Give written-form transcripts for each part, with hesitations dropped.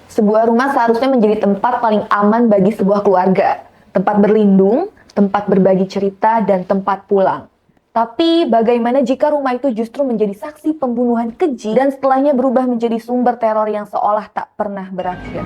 Sebuah rumah seharusnya menjadi tempat paling aman bagi sebuah keluarga. Tempat berlindung, tempat berbagi cerita, dan tempat pulang. Tapi bagaimana jika rumah itu justru menjadi saksi pembunuhan keji dan setelahnya berubah menjadi sumber teror yang seolah tak pernah berakhir?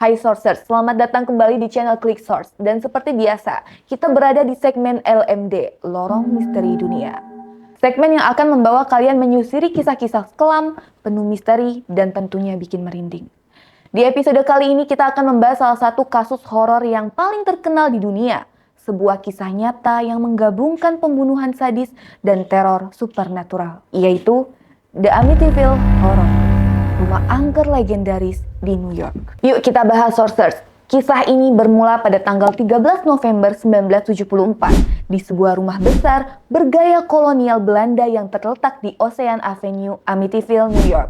Hai Sourcers, selamat datang kembali di channel Click Source. Dan seperti biasa, kita berada di segmen LMD, Lorong Misteri Dunia. Segmen yang akan membawa kalian menyusuri kisah-kisah kelam, penuh misteri, dan tentunya bikin merinding. Di episode kali ini kita akan membahas salah satu kasus horor yang paling terkenal di dunia. Sebuah kisah nyata yang menggabungkan pembunuhan sadis dan teror supernatural, yaitu The Amityville Horror. Rumah angker legendaris di New York. Yuk kita bahas Sourcers. Kisah ini bermula pada tanggal 13 November 1974 di sebuah rumah besar bergaya kolonial Belanda yang terletak di Ocean Avenue, Amityville, New York.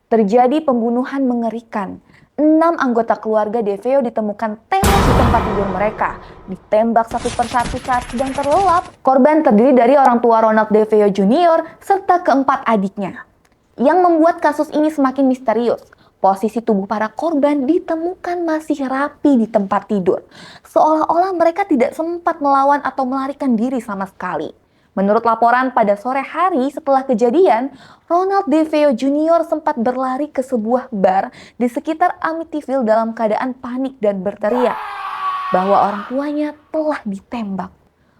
Terjadi pembunuhan mengerikan. 6 anggota keluarga DeFeo ditemukan tewas di tempat tidur mereka, ditembak satu persatu saat sedang terlelap. Korban terdiri dari orang tua Ronald DeFeo Jr. serta keempat adiknya. Yang membuat kasus ini semakin misterius, posisi tubuh para korban ditemukan masih rapi di tempat tidur. Seolah-olah mereka tidak sempat melawan atau melarikan diri sama sekali. Menurut laporan pada sore hari setelah kejadian, Ronald DeFeo Jr. sempat berlari ke sebuah bar di sekitar Amityville dalam keadaan panik dan berteriak bahwa orang tuanya telah ditembak.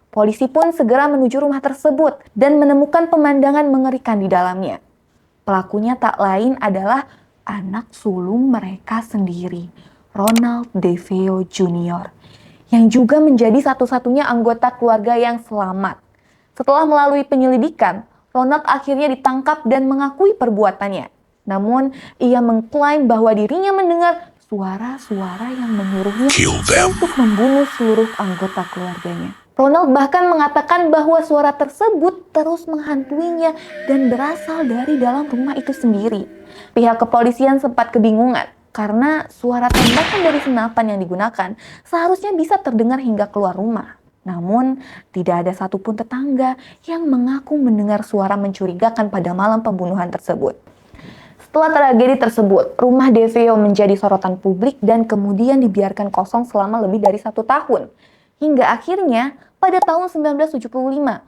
Polisi pun segera menuju rumah tersebut dan menemukan pemandangan mengerikan di dalamnya. Pelakunya tak lain adalah anak sulung mereka sendiri, Ronald DeFeo Jr., yang juga menjadi satu-satunya anggota keluarga yang selamat. Setelah melalui penyelidikan, Ronald akhirnya ditangkap dan mengakui perbuatannya. Namun, ia mengklaim bahwa dirinya mendengar suara-suara yang menyuruhnya untuk membunuh seluruh anggota keluarganya. Ronald bahkan mengatakan bahwa suara tersebut terus menghantuinya dan berasal dari dalam rumah itu sendiri. Pihak kepolisian sempat kebingungan karena suara tembakan dari senapan yang digunakan seharusnya bisa terdengar hingga keluar rumah. Namun, tidak ada satupun tetangga yang mengaku mendengar suara mencurigakan pada malam pembunuhan tersebut. Setelah tragedi tersebut, rumah DeFeo menjadi sorotan publik dan kemudian dibiarkan kosong selama lebih dari 1 tahun. Hingga akhirnya, pada tahun 1975,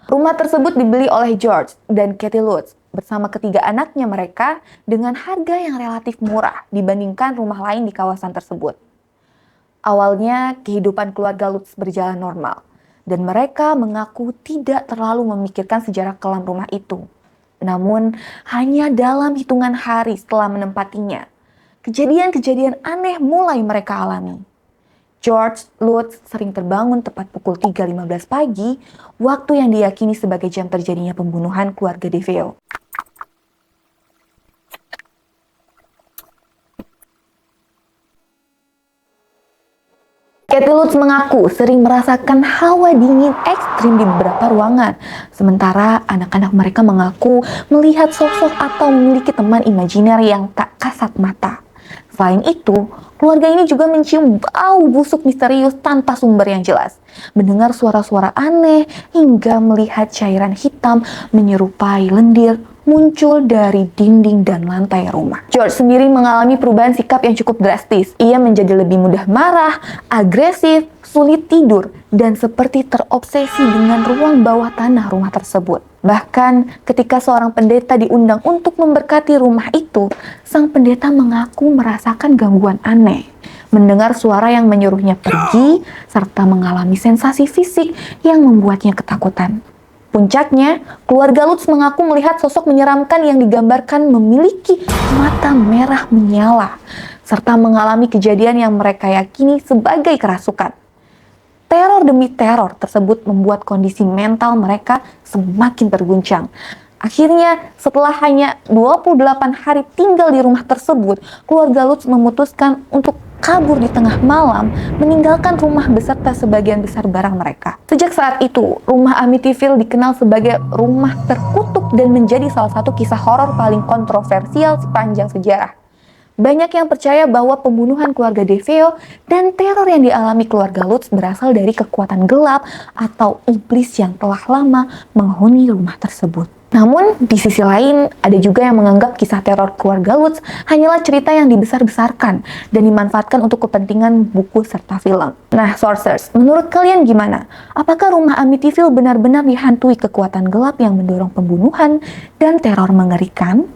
rumah tersebut dibeli oleh George dan Kathy Lutz bersama ketiga anaknya mereka dengan harga yang relatif murah dibandingkan rumah lain di kawasan tersebut. Awalnya, kehidupan keluarga Lutz berjalan normal dan mereka mengaku tidak terlalu memikirkan sejarah kelam rumah itu. Namun, hanya dalam hitungan hari setelah menempatinya, kejadian-kejadian aneh mulai mereka alami. George Lutz sering terbangun tepat pukul 3.15 pagi, waktu yang diyakini sebagai jam terjadinya pembunuhan keluarga DeFeo. Kathy Lutz mengaku sering merasakan hawa dingin ekstrim di beberapa ruangan, sementara anak-anak mereka mengaku melihat sosok atau memiliki teman imajiner yang tak kasat mata. Selain itu, keluarga ini juga mencium bau busuk misterius tanpa sumber yang jelas, mendengar suara-suara aneh, hingga melihat cairan hitam menyerupai lendir muncul dari dinding dan lantai rumah. George sendiri mengalami perubahan sikap yang cukup drastis. Ia menjadi lebih mudah marah, agresif, sulit tidur, dan seperti terobsesi dengan ruang bawah tanah rumah tersebut. Bahkan ketika seorang pendeta diundang untuk memberkati rumah itu, sang pendeta mengaku merasakan gangguan aneh, mendengar suara yang menyuruhnya pergi, serta mengalami sensasi fisik yang membuatnya ketakutan. Puncaknya, keluarga Lutz mengaku melihat sosok menyeramkan yang digambarkan memiliki mata merah menyala, serta mengalami kejadian yang mereka yakini sebagai kerasukan. Teror demi teror tersebut membuat kondisi mental mereka semakin terguncang. Akhirnya, setelah hanya 28 hari tinggal di rumah tersebut, keluarga Lutz memutuskan untuk kabur di tengah malam, meninggalkan rumah beserta sebagian besar barang mereka. Sejak saat itu, rumah Amityville dikenal sebagai rumah terkutuk dan menjadi salah satu kisah horor paling kontroversial sepanjang sejarah. Banyak yang percaya bahwa pembunuhan keluarga DeFeo dan teror yang dialami keluarga Lutz berasal dari kekuatan gelap atau iblis yang telah lama menghuni rumah tersebut. Namun, di sisi lain, ada juga yang menganggap kisah teror keluarga Lutz hanyalah cerita yang dibesar-besarkan dan dimanfaatkan untuk kepentingan buku serta film. Nah, Sourcers, menurut kalian gimana? Apakah rumah Amityville benar-benar dihantui kekuatan gelap yang mendorong pembunuhan dan teror mengerikan?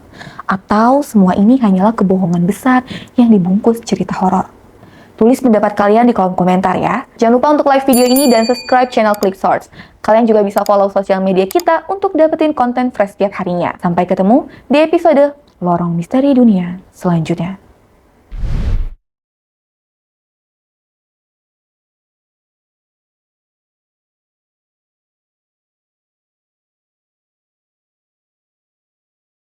Atau semua ini hanyalah kebohongan besar yang dibungkus cerita horor? Tulis pendapat kalian di kolom komentar ya. Jangan lupa untuk like video ini dan subscribe channel Click Source. Kalian juga bisa follow sosial media kita untuk dapetin konten fresh setiap harinya. Sampai ketemu di episode Lorong Misteri Dunia selanjutnya.